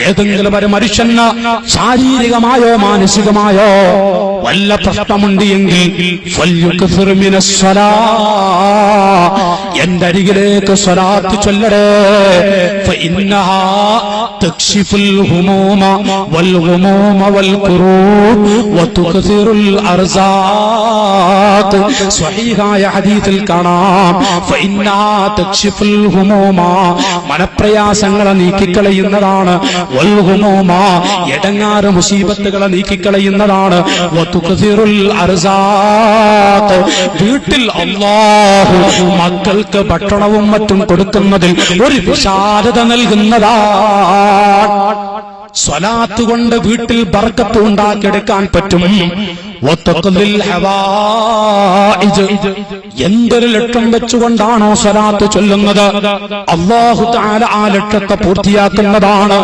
ഏതെങ്കിലും ഒരു മനുഷ്യന് ശാരീരികമായോ മാനസികമായോ വല്ല പ്രശ്നമുണ്ട് എങ്കിൽ എന്റെ അരികിലേക്ക് സ്വലാത്ത് ചൊല്ലടേ. ഫഇന്നഹാ തക്ഷിഫുൽ ഹുമൂമ വൽ ഗുമൂമ വൽ ഖുറൂബ് വതുക്സിറുൽ അർസാഖ്. സ്വഹീഹായ ഹദീസിൽ കാണാം, ഫഇന്നഹാ തക്ഷിഫുൽ ഹുമൂമ, മനപ്രയാസങ്ങളെ നീക്കിക്കളയുന്നതാണ്. വൽ ഗുമൂമ, എടങ്ങാറ് മുസീബത്തുകളെ നീക്കിക്കളയുന്നതാണ്. വതുക്സിറുൽ അർസാഖ്, വീട്ടിൽ അല്ലാഹു മക്കൾക്ക് ഭക്ഷണവും മറ്റും കൊടുക്കുന്നതിൽ ഒരു വിശാലത നൽകുന്നതാണ്. സ്വലാത്ത് കൊണ്ട് വീട്ടിൽ ബർക്കത്ത് ഉണ്ടാക്കിയെടുക്കാൻ പറ്റും. എന്തൊരു ലക്ഷ്യം വെച്ചുകൊണ്ടാണോ സ്വലാത്ത് ചൊല്ലുന്നത്, അല്ലാഹു തആല ആ ലക്ഷ്യത്തെ പൂർത്തിയാക്കുന്നതാണ്.